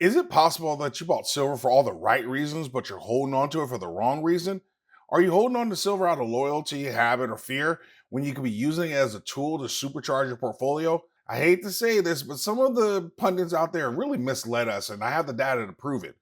Is it possible that you bought silver for all the right reasons, but you're holding on to it for the wrong reason? Are you holding on to silver out of loyalty, habit, or fear when you could be using it as a tool to supercharge your portfolio? I hate to say this, but some of the pundits out there really misled us, and I have the data to prove it.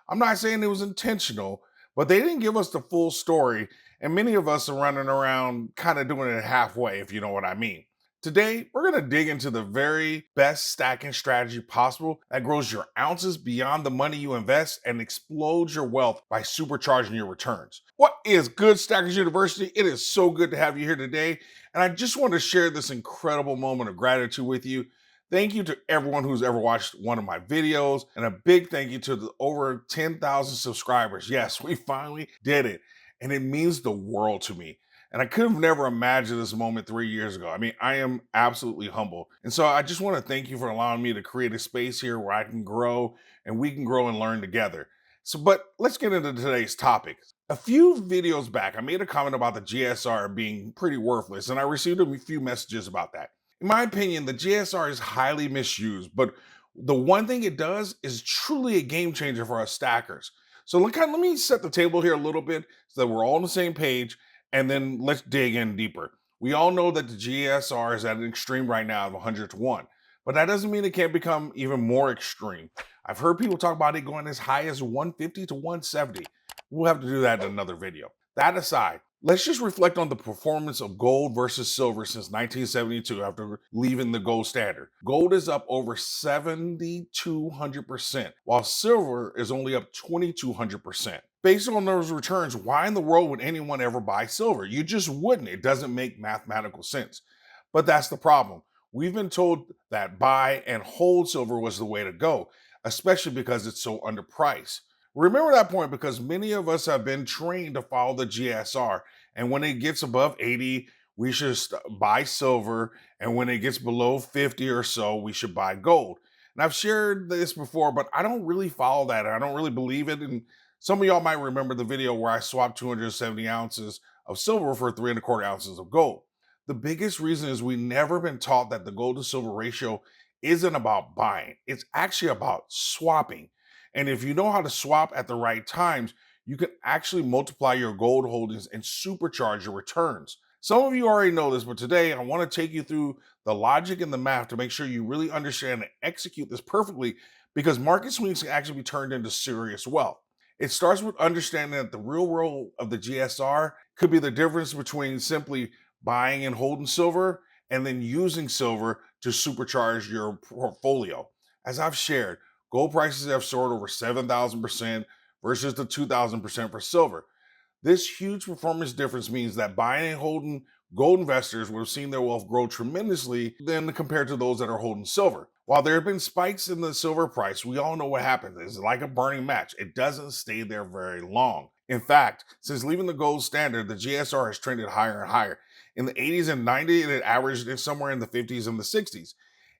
I'm not saying it was intentional, but they didn't give us the full story, and many of us are running around kind of doing it halfway, if you know what I mean. Today, we're going to dig into the very best stacking strategy possible that grows your ounces beyond the money you invest and explodes your wealth by supercharging your returns. What is good, Stackers University? It is so good to have you here today. And I just want to share this incredible moment of gratitude with you. Thank you to everyone who's ever watched one of my videos, and a big thank you to the over 10,000 subscribers. Yes, we finally did it, and it means the world to me. And I could have never imagined this moment 3 years ago. I mean, I am absolutely humble. And so I just want to thank you for allowing me to create a space here where I can grow and we can grow and learn together. But let's get into today's topic. A few videos back, I made a comment about the GSR being pretty worthless, and I received a few messages about that. In my opinion, the GSR is highly misused, but the one thing it does is truly a game changer for us stackers. So let me set the table here a little bit so that we're all on the same page, and then let's dig in deeper. We all know that the GSR is at an extreme right now of 100 to 1, but that doesn't mean it can't become even more extreme. I've heard people talk about it going as high as 150 to 170. We'll have to do that in another video. That aside, let's just reflect on the performance of gold versus silver since 1972 after leaving the gold standard. Gold is up over 7,200%, while silver is only up 2,200%. Based on those returns, why in the world would anyone ever buy silver? You just wouldn't. It doesn't make mathematical sense. But that's the problem. We've been told that buy and hold silver was the way to go, especially because it's so underpriced. Remember that point because many of us have been trained to follow the GSR, and when it gets above 80, we should buy silver, and when it gets below 50 or so, we should buy gold. And I've shared this before, but I don't really follow that. I don't really believe it. And some of y'all might remember the video where I swapped 270 ounces of silver for 3¼ ounces of gold. The biggest reason is we never been taught that the gold to silver ratio isn't about buying. It's actually about swapping. And if you know how to swap at the right times, you can actually multiply your gold holdings and supercharge your returns. Some of you already know this, but today I want to take you through the logic and the math to make sure you really understand and execute this perfectly, because market swings can actually be turned into serious wealth. It starts with understanding that the real role of the GSR could be the difference between simply buying and holding silver and then using silver to supercharge your portfolio. As I've shared, gold prices have soared over 7,000% versus the 2,000% for silver. This huge performance difference means that buying and holding gold investors would have seen their wealth grow tremendously than compared to those that are holding silver. While there have been spikes in the silver price, we all know what happens. It's like a burning match. It doesn't stay there very long. In fact, since leaving the gold standard, the GSR has trended higher and higher. In the 80s and 90s, it averaged somewhere in the 50s and the 60s.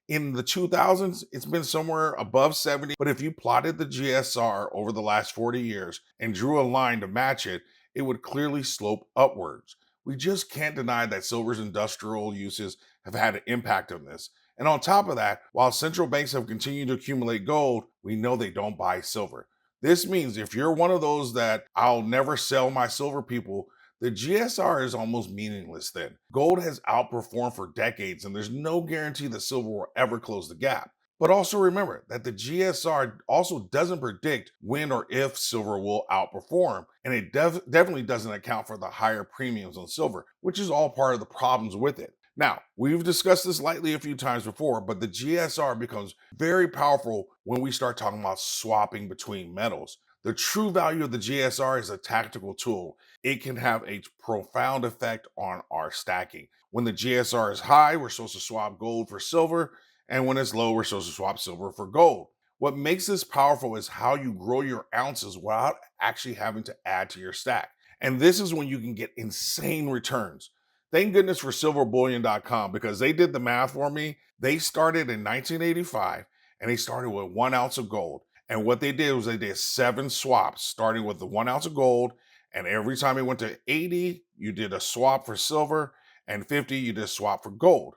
In the 2000s, it's been somewhere above 70. But if you plotted the GSR over the last 40 years and drew a line to match it, it would clearly slope upwards. We just can't deny that silver's industrial uses have had an impact on this. And on top of that, while central banks have continued to accumulate gold, we know they don't buy silver. This means if you're one of those that I'll never sell my silver people, the GSR is almost meaningless then. Gold has outperformed for decades, and there's no guarantee that silver will ever close the gap. But also remember that the GSR also doesn't predict when or if silver will outperform, and it definitely doesn't account for the higher premiums on silver, which is all part of the problems with it. Now, we've discussed this lightly a few times before, but the GSR becomes very powerful when we start talking about swapping between metals. The true value of the GSR is a tactical tool. It can have a profound effect on our stacking. When the GSR is high, we're supposed to swap gold for silver, and when it's low, we're supposed to swap silver for gold. What makes this powerful is how you grow your ounces without actually having to add to your stack. And this is when you can get insane returns. Thank goodness for silverbullion.com, because they did the math for me. They started in 1985 and they started with 1 ounce of gold. And what they did was they did 7 swaps, starting with the 1 ounce of gold. And every time it went to 80, you did a swap for silver, and 50, you did a swap for gold.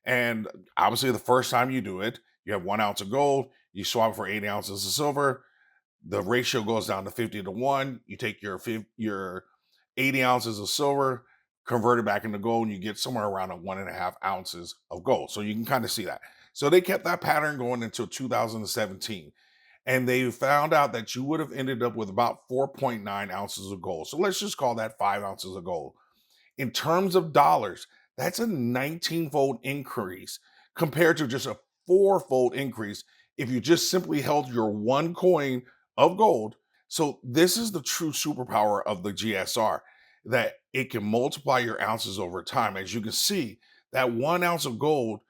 And obviously, the first time you do it, You have 1 ounce of gold, you swap for 8 ounces of silver, the ratio goes down to 50 to 1. You take your 80 ounces of silver, convert it back into gold, and you get somewhere around a 1.5 ounces of gold. So you can kind of see that. So they kept that pattern going until 2017. And they found out that you would have ended up with about 4.9 ounces of gold. So let's just call that 5 ounces of gold. In terms of dollars, that's a 19-fold increase compared to just a 4-fold increase if you just simply held your one coin of gold. So this is the true superpower of the GSR, that it can multiply your ounces over time. As you can see, that 1 ounce of gold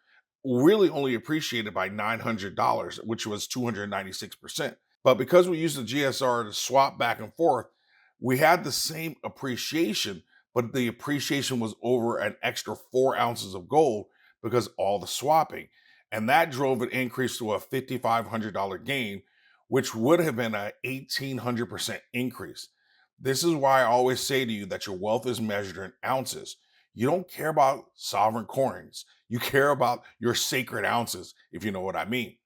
really only appreciated by $900, which was 296%. But because we used the GSR to swap back and forth, we had the same appreciation, but the appreciation was over an extra 4 ounces of gold because all the swapping. And that drove an increase to a $5,500 gain, which would have been an 1,800% increase. This is why I always say to you that your wealth is measured in ounces. You don't care about sovereign coins. You care about your sacred ounces, if you know what I mean.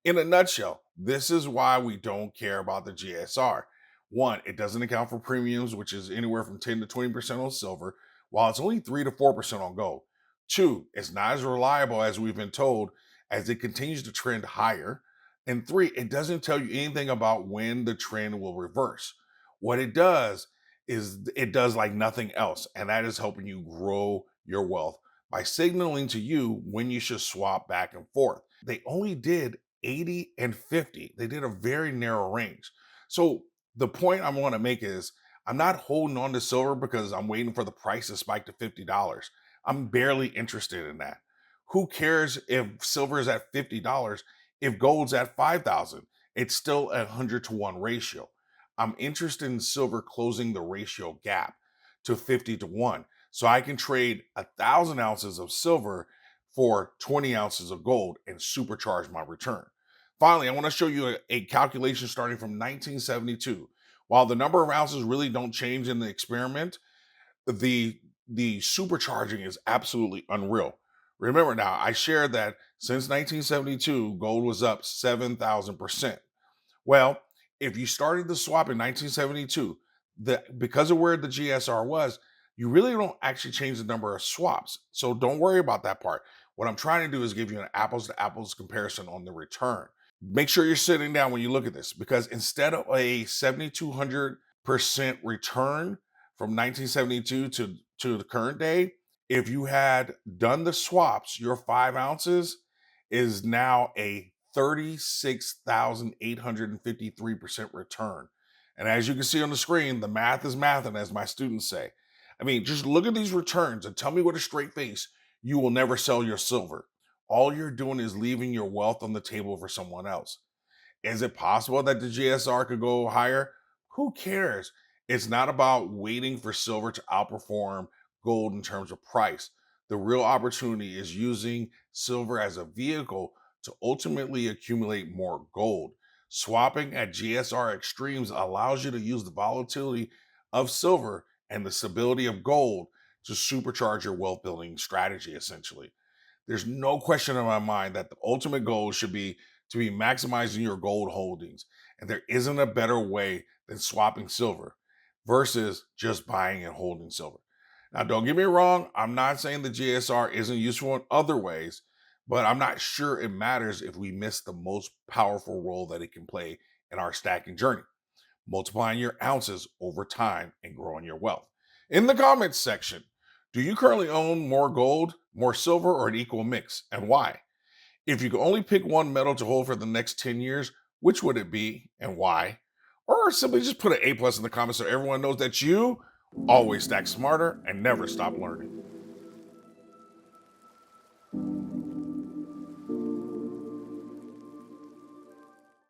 In a nutshell, this is why we don't care about the GSR. One, it doesn't account for premiums, which is anywhere from 10 to 20% on silver, while it's only 3 to 4% on gold. Two, it's not as reliable as we've been told, as it continues to trend higher. And three, it doesn't tell you anything about when the trend will reverse. What it does is it does like nothing else, and that is helping you grow your wealth by signaling to you when you should swap back and forth. They only did 80 and 50. They did a very narrow range. So the point I want to make is I'm not holding on to silver because I'm waiting for the price to spike to $50. I'm barely interested in that. Who cares if silver is at $50 if gold's at 5,000? It's still a 100-to-1 ratio. I'm interested in silver closing the ratio gap to 50 to 1. So I can trade 1,000 ounces of silver for 20 ounces of gold and supercharge my return. Finally, I want to show you a calculation starting from 1972. While the number of ounces really don't change in the experiment, the supercharging is absolutely unreal. Remember now, I shared that since 1972, gold was up 7,000%. Well, if you started the swap in 1972, because of where the GSR was, you really don't actually change the number of swaps. So don't worry about that part. What I'm trying to do is give you an apples to apples comparison on the return. Make sure you're sitting down when you look at this, because instead of a 7,200% return from 1972 to the current day, if you had done the swaps, your 5 ounces is now a 36,853% return. And as you can see on the screen, the math is mathing, as my students say. I mean, just look at these returns and tell me with a straight face you will never sell your silver. All you're doing is leaving your wealth on the table for someone else. Is it possible that the GSR could go higher? Who cares? It's not about waiting for silver to outperform gold in terms of price. The real opportunity is using silver as a vehicle to ultimately accumulate more gold. Swapping at GSR extremes allows you to use the volatility of silver and the stability of gold to supercharge your wealth building strategy, essentially. There's no question in my mind that the ultimate goal should be to be maximizing your gold holdings. And there isn't a better way than swapping silver versus just buying and holding silver. Now, don't get me wrong, I'm not saying the GSR isn't useful in other ways, but I'm not sure it matters if we miss the most powerful role that it can play in our stacking journey, multiplying your ounces over time and growing your wealth. In the comments section, do you currently own more gold, more silver, or an equal mix, and why? If you could only pick one metal to hold for the next 10 years, which would it be and why? Or simply just put an A+ in the comments so everyone knows that you always stack smarter and never stop learning.